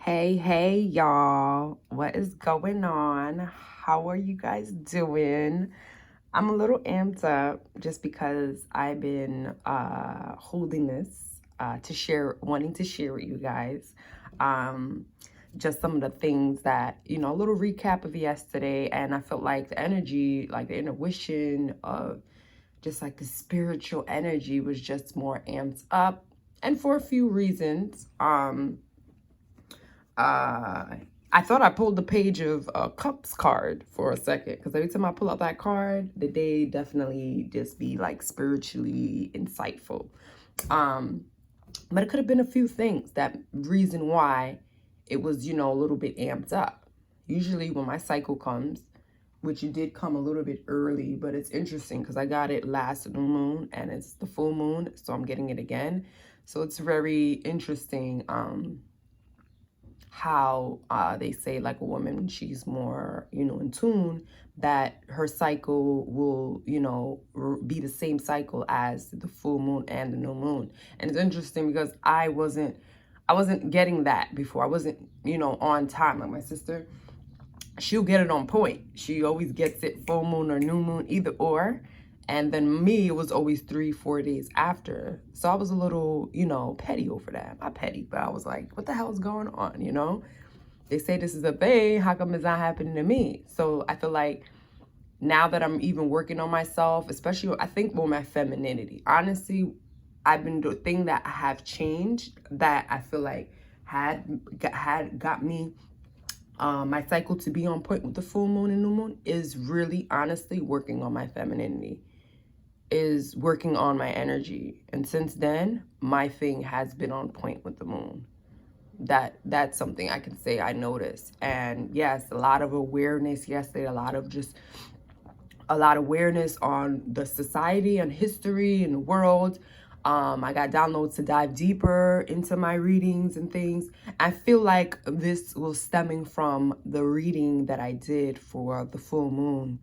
Hey, y'all. What is going on? How are you guys doing? I'm a little amped up just because I've been holding this to share, wanting to share with you guys. Um, just some of the things that, a little recap of yesterday. And I felt like the energy, like the intuition of just like the spiritual energy was just more amped up. And for a few reasons. I thought I pulled the page of Cups card for a second because every time I pull out that card, the day definitely just be like spiritually insightful. Um, but it could have been a few things that reason why it was, a little bit amped up. Usually when my cycle comes, which it did come a little bit early, but it's interesting because I got it last new moon and it's the full moon, so I'm getting it again. So it's very interesting. How they say like a woman when she's more in tune, that her cycle will be the same cycle as the full moon and the new moon. And it's interesting because I wasn't getting that before. I wasn't on time. Like my sister, she'll get it on point. She always gets it full moon or new moon, either or. And then me, it was always 3-4 days after. So I was a little, petty over that. Not petty, but I was like, what the hell is going on? They say this is a thing. How come it's not happening to me? So I feel like now that I'm even working on myself, especially I think more my femininity. Honestly, I've been the thing that I have changed that I feel like had got me my cycle to be on point with the full moon and new moon is really honestly working on my femininity, is working on my energy. And since then, my thing has been on point with the moon. That's something I can say I noticed. And yes, a lot of awareness yesterday, a lot of awareness on the society and history and the world. I got downloads to dive deeper into my readings and things. I feel like this was stemming from the reading that I did for the full moon.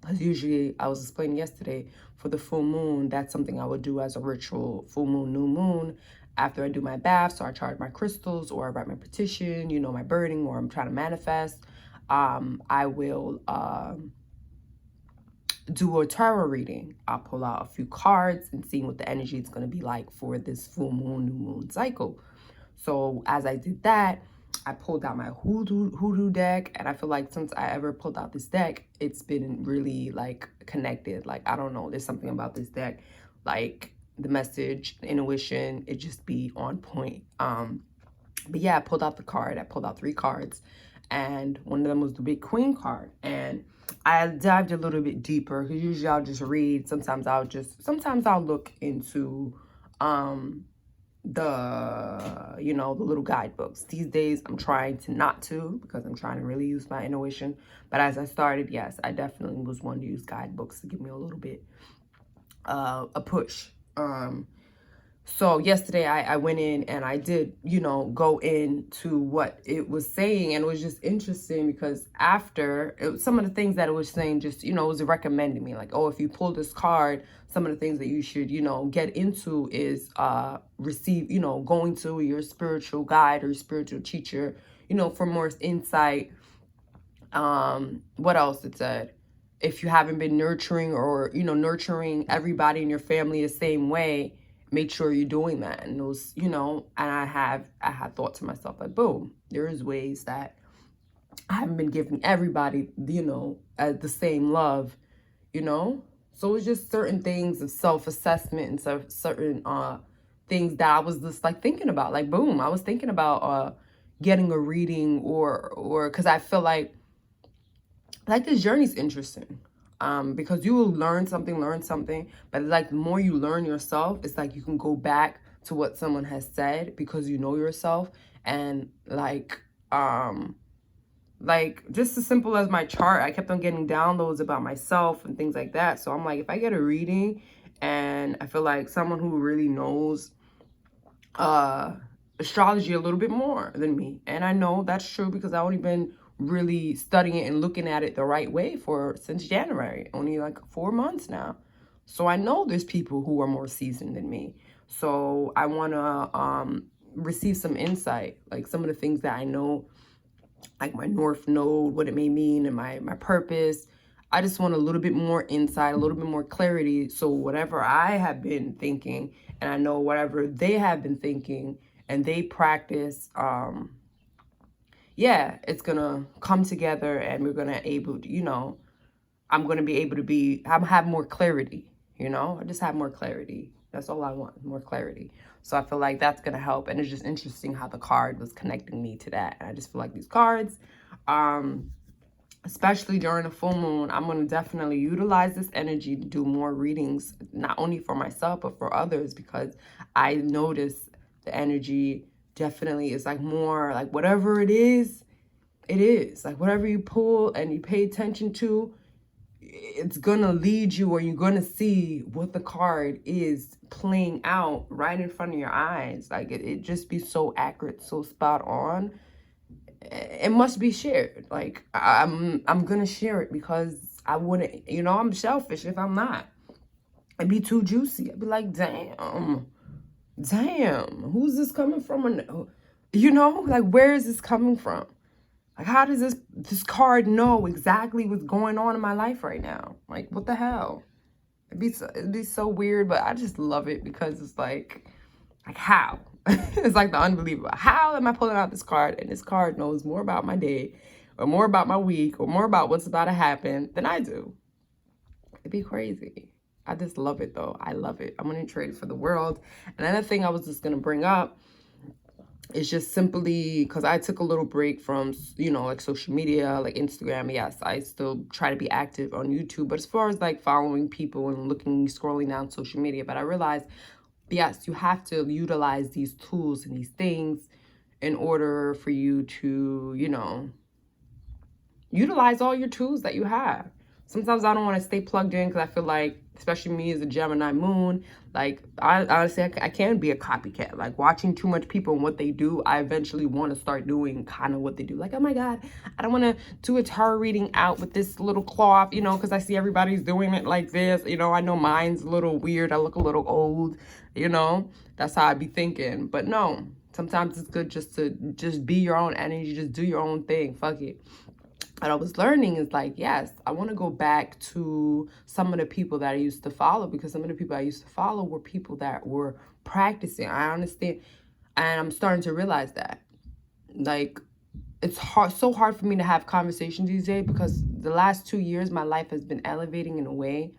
Because usually, I was explaining yesterday, for the full moon, that's something I would do as a ritual, full moon, new moon, after I do my bath. So I charge my crystals or I write my petition, my burning, or I'm trying to manifest. I will do a tarot reading. I'll pull out a few cards and see what the energy is going to be like for this full moon, new moon cycle. So as I did that, I pulled out my hoodoo deck, and I feel like since I ever pulled out this deck, it's been really like connected. Like, I don't know, there's something about this deck, like the message, the intuition, it just be on point. But yeah, I pulled out the card. I pulled out 3 cards, and one of them was the big queen card. And I dived a little bit deeper because usually I'll just read. Sometimes I'll look into the little guidebooks. These days I'm trying to not to, because I'm trying to really use my intuition. But as I started, yes, I definitely was one to use guidebooks to give me a little bit a push. So yesterday I went in and I did, go into what it was saying. And it was just interesting because after some of the things that it was saying, just, it was recommending me like, oh, if you pull this card, some of the things that you should, get into is receive, going to your spiritual guide or spiritual teacher, for more insight. What else it said? If you haven't been nurturing or, nurturing everybody in your family the same way, make sure you're doing that. And those, and I had thought to myself, like, boom, there is ways that I haven't been giving everybody, the same love, So it's just certain things of self-assessment and certain things that I was just like thinking about. Like, boom, I was thinking about getting a reading or because I feel like this journey's interesting. Because you will learn something, but like the more you learn yourself, it's like you can go back to what someone has said because you know yourself. And like just as simple as my chart, I kept on getting downloads about myself and things like that. So I'm like, if I get a reading and I feel like someone who really knows astrology a little bit more than me, and I know that's true because I've only been really studying it and looking at it the right way since January, only like 4 months now. So I know there's people who are more seasoned than me. So I want to receive some insight, like some of the things that I know, like my North Node, what it may mean, and my purpose. I just want a little bit more insight, a little bit more clarity. So whatever I have been thinking, and I know whatever they have been thinking, and they practice, yeah, it's gonna come together, and we're gonna able to, I'm gonna be able to have more clarity. I just have more clarity. That's all I want, more clarity. So I feel like that's gonna help, and it's just interesting how the card was connecting me to that. And I just feel like these cards, especially during the full moon, I'm going to definitely utilize this energy to do more readings, not only for myself, but for others, because I notice the energy definitely is like more like whatever it is, like whatever you pull and you pay attention to, it's going to lead you, or you're going to see what the card is playing out right in front of your eyes. Like it just be so accurate, so spot on. It must be shared. Like I'm gonna share it, because I wouldn't, I'm selfish if I'm not. It'd be too juicy. I'd be like, damn, who's this coming from? Like, where is this coming from? Like, how does this card know exactly what's going on in my life right now? Like, what the hell? It'd be so weird, but I just love it, because it's like how? It's like the unbelievable. How am I pulling out this card, and this card knows more about my day, or more about my week, or more about what's about to happen than I do? It'd be crazy. I just love it, though. I love it. I'm going to trade it for the world. Another thing I was just going to bring up is just simply because I took a little break from, like social media, like Instagram. Yes, I still try to be active on YouTube. But as far as like following people and scrolling down social media, but I realized, yes, you have to utilize these tools and these things in order for you to, utilize all your tools that you have. Sometimes I don't want to stay plugged in, because I feel like, especially me as a Gemini moon, like I honestly, I can be a copycat. Like watching too much people and what they do, I eventually want to start doing kind of what they do. Like, oh my God, I don't want to do a tarot reading out with this little cloth, because I see everybody's doing it like this. I know mine's a little weird. I look a little old, that's how I be thinking. But no, sometimes it's good just to be your own energy, just do your own thing. Fuck it. What I was learning is like, yes, I want to go back to some of the people that I used to follow, because some of the people I used to follow were people that were practicing. I understand. And I'm starting to realize that. Like, it's so hard for me to have conversations these days, because the last 2 years, my life has been elevating in a way.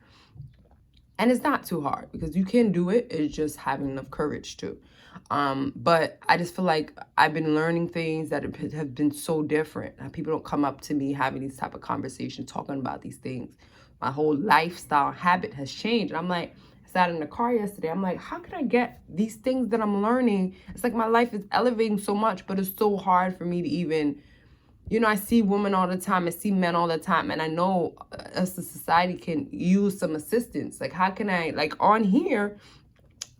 And it's not too hard, because you can do it. It's just having enough courage to. But I just feel like I've been learning things that have been so different. People don't come up to me having these type of conversations, talking about these things. My whole lifestyle habit has changed. And I'm like, I sat in the car yesterday. I'm like, how can I get these things that I'm learning? It's like my life is elevating so much, but it's so hard for me to even, I see women all the time. I see men all the time. And I know us, the society, can use some assistance. Like, how can I, like on here,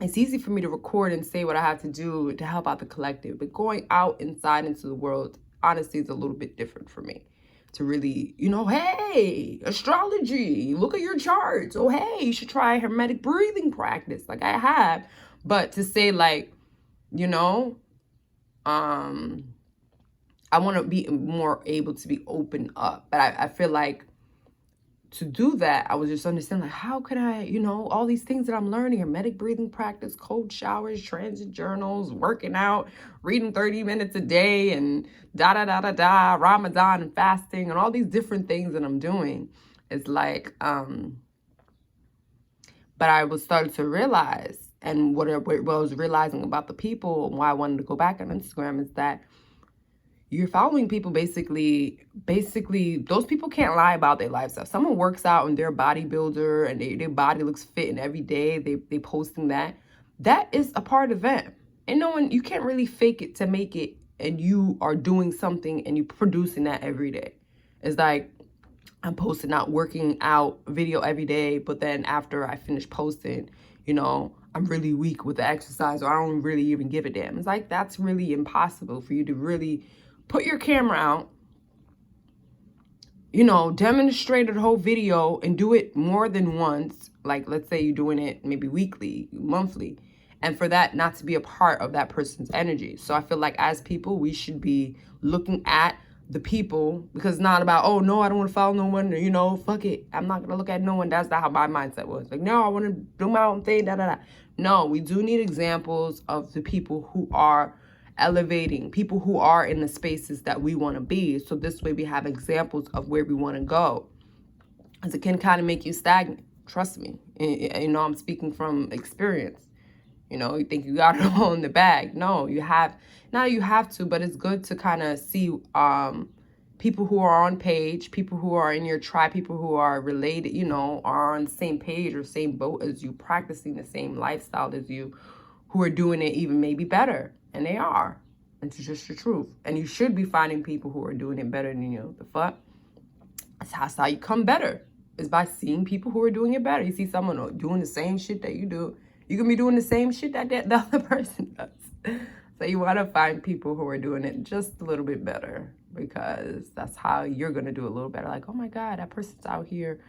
it's easy for me to record and say what I have to do to help out the collective. But going out inside into the world, honestly, is a little bit different for me. To really, hey, astrology, look at your charts. Oh, hey, you should try hermetic breathing practice, like I have. But to say like, I want to be more able to be open up. But I feel like to do that, I was just understanding, like, how can I, all these things that I'm learning, hermetic breathing practice, cold showers, transit journals, working out, reading 30 minutes a day, and Ramadan and fasting, and all these different things that I'm doing. It's like, but I was starting to realize, and what I was realizing about the people, and why I wanted to go back on Instagram, is that you're following people basically those people can't lie about their lifestyle. If someone works out and they're a bodybuilder and their body looks fit, and every day they posting that is a part of them. And no one, you can't really fake it to make it, and you are doing something and you producing that every day. It's like, I'm posting out working out video every day, but then after I finish posting, I'm really weak with the exercise, or I don't really even give a damn. It's like, that's really impossible for you to really put your camera out, demonstrate the whole video and do it more than once. Like, let's say you're doing it maybe weekly, monthly, and for that not to be a part of that person's energy. So I feel like as people, we should be looking at the people, because it's not about, oh no, I don't want to follow no one, you know, fuck it, I'm not gonna look at no one. That's not how my mindset was. Like, no, I want to do my own thing, da da da. No, we do need examples of the people who are elevating, people who are in the spaces that we want to be. So this way we have examples of where we want to go, as it can kind of make you stagnant. Trust me, you know, I'm speaking from experience. You know, you think you got it all in the bag. No, you have, not you have to, but it's good to kind of see people who are on page, people who are in your tribe, people who are related, you know, are on the same page or same boat as you, practicing the same lifestyle as you, who are doing it even maybe better. And they are. It's just the truth. And you should be finding people who are doing it better than you. The fuck? That's how you come better, is by seeing people who are doing it better. You see someone doing the same shit that you do, you can be doing the same shit that the other person does. So you want to find people who are doing it just a little bit better, because that's how you're going to do a little better. Like, oh my God, that person's out here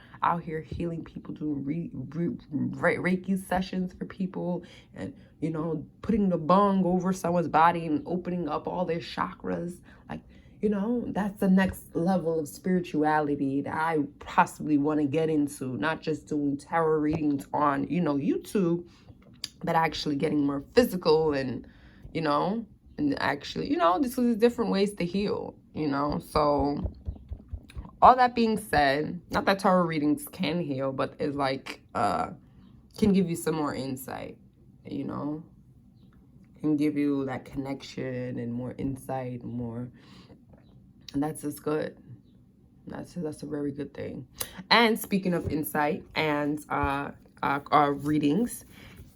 healing people, doing Reiki sessions for people, and, you know, putting the bong over someone's body and opening up all their chakras. Like, you know, that's the next level of spirituality that I possibly want to get into. Not just doing tarot readings on, you know, YouTube, but actually getting more physical and, you know, and actually, you know, this is different ways to heal, you know. So all that being said, not that tarot readings can heal, but it's like, can give you some more insight, you know, can give you that connection and more insight, more. And that's just good. That's a very good thing. And speaking of insight and our readings,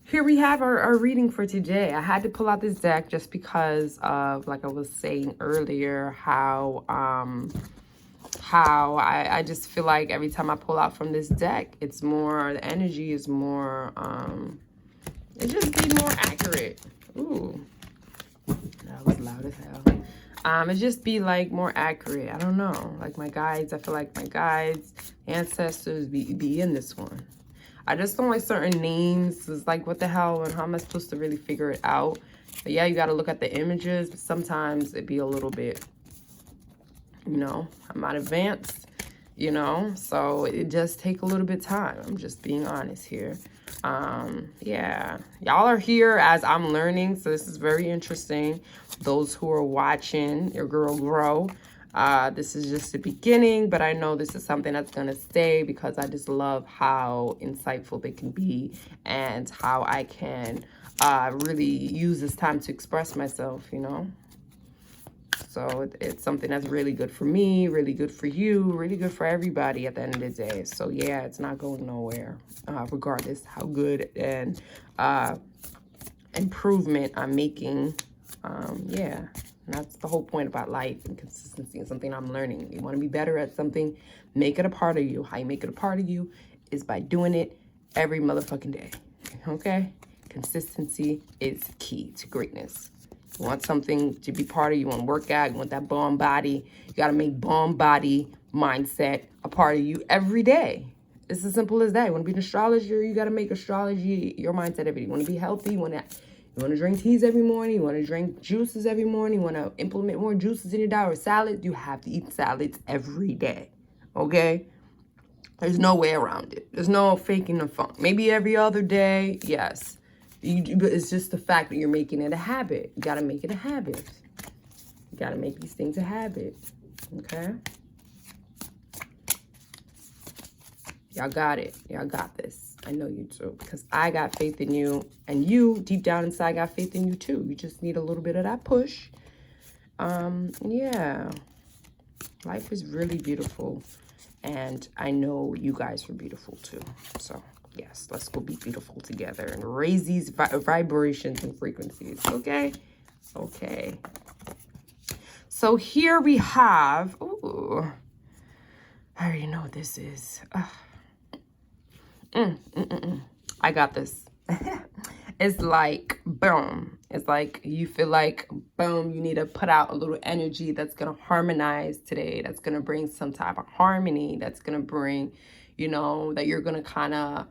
here we have our reading for today. I had to pull out this deck just because of, like I was saying earlier, how I just feel like every time I pull out from this deck, it's more, the energy is more, it just be more accurate. Ooh, that was loud as hell. It just be like more accurate. I don't know, like my guides, I feel like my guides, ancestors be in this one. I just don't like certain names. It's like, what the hell, and how am I supposed to really figure it out? But yeah, you got to look at the images, but sometimes it be a little bit, you know, I'm not advanced, you know, so it does take a little bit of time. I'm just being honest here. Yeah, y'all are here as I'm learning, so this is very interesting. Those who are watching your girl grow, this is just the beginning, but I know this is something that's gonna stay, because I just love how insightful they can be and how I can really use this time to express myself, you know. So it's something that's really good for me, really good for you, really good for everybody at the end of the day. So yeah, it's not going nowhere, regardless how good and improvement I'm making. Yeah, and that's the whole point about life and consistency, and something I'm learning. You want to be better at something, make it a part of you. How you make it a part of you is by doing it every motherfucking day, okay? Consistency is key to greatness. You want something to be part of you, want to work out, you want that bomb body, you got to make bomb body mindset a part of you every day. It's as simple as that. You want to be an astrologer, you got to make astrology your mindset every day. You want to be healthy, you want to drink teas every morning, you want to drink juices every morning, you want to implement more juices in your diet or salad, you have to eat salads every day, okay? There's no way around it. There's no faking the funk. Maybe every other day, yes. But it's just the fact that you're making it a habit. You got to make it a habit. You got to make these things a habit. Okay? Y'all got it. Y'all got this. I know you do, because I got faith in you, and you deep down inside got faith in you too. You just need a little bit of that push. Yeah. Life is really beautiful, and I know you guys are beautiful too. So yes, let's go be beautiful together and raise these vibrations and frequencies, okay? Okay. So here we have, ooh, I already know what this is. I got this. It's like, boom. It's like you feel like, boom, you need to put out a little energy that's going to harmonize today, that's going to bring some type of harmony, that's going to bring, you know, that you're going to kind of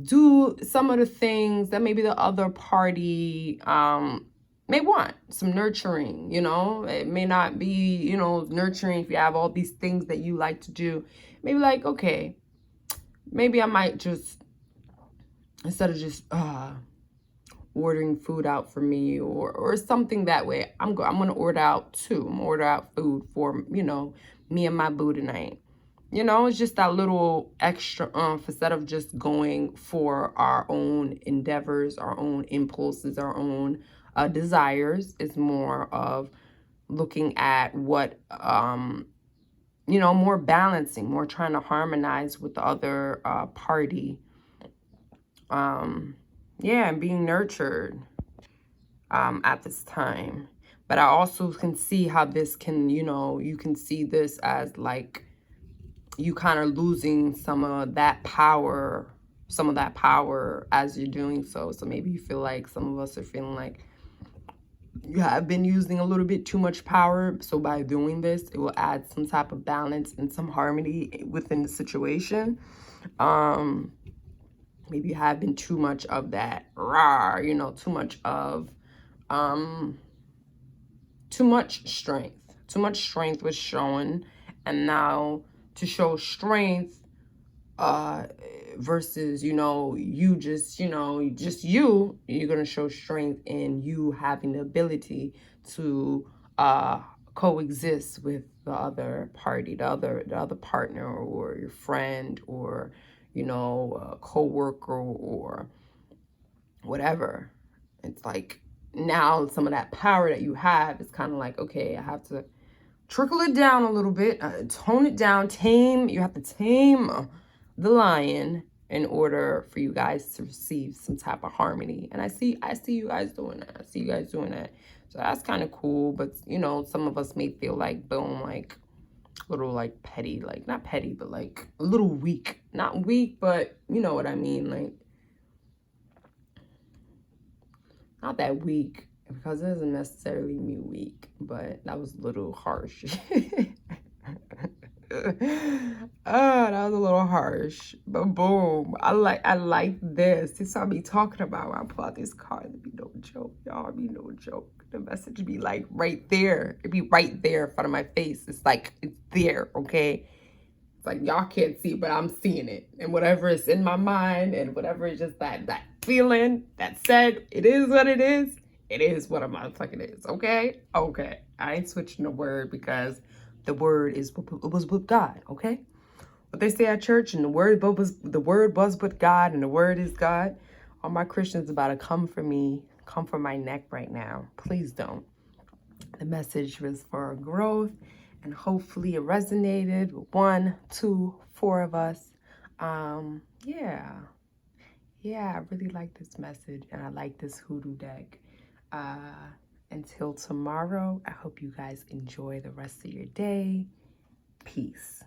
do some of the things that maybe the other party may want. Some nurturing, you know. It may not be, you know, nurturing if you have all these things that you like to do. Maybe like, okay, maybe I might just, instead of just ordering food out for me or something that way, I'm gonna order out too. I'm gonna order out food for, you know, me and my boo tonight. You know, it's just that little extra instead of just going for our own endeavors, our own impulses, our own desires. It's more of looking at what, you know, more balancing, more trying to harmonize with the other party. Yeah, and being nurtured at this time. But I also can see how this can, you know, you can see this as like, you kind of losing some of that power as you're doing so. So maybe you feel like some of us are feeling like you have been using a little bit too much power. So by doing this, it will add some type of balance and some harmony within the situation. Maybe you have been too much of that, rah, you know, too much of, too much strength. Too much strength was shown. And now to show strength, versus, you know, you just, you know, just you're gonna show strength in you having the ability to coexist with the other party, the other partner, or your friend, or, you know, a co-worker, or whatever. It's like now some of that power that you have is kind of like, okay, I have to trickle it down a little bit, tone it down, tame. You have to tame the lion in order for you guys to receive some type of harmony. And I see you guys doing that. I see you guys doing that. So that's kind of cool. But, you know, some of us may feel like, boom, like a little like petty, like not petty, but like a little weak. Not weak, but you know what I mean. Like, not that weak, because it doesn't necessarily mean weak, but that was a little harsh. Oh, that was a little harsh, but boom, I like this. This is what I be talking about when I pull out these cards. It be no joke, y'all. It be no joke. The message be like right there. It be right there in front of my face. It's like it's there, okay? It's like y'all can't see, but I'm seeing it, and whatever is in my mind, and whatever is just that feeling that said, it is what it is. It is what a motherfucking is, okay? Okay. I ain't switching the word because the word was with God, okay? What they say at church, and the word was with God, and the word is God. All my Christians about to come for me, come for my neck right now. Please don't. The message was for growth, and hopefully it resonated with 1, 2, 4 of us. Yeah, I really like this message, and I like this hoodoo deck. Until tomorrow, I hope you guys enjoy the rest of your day. Peace.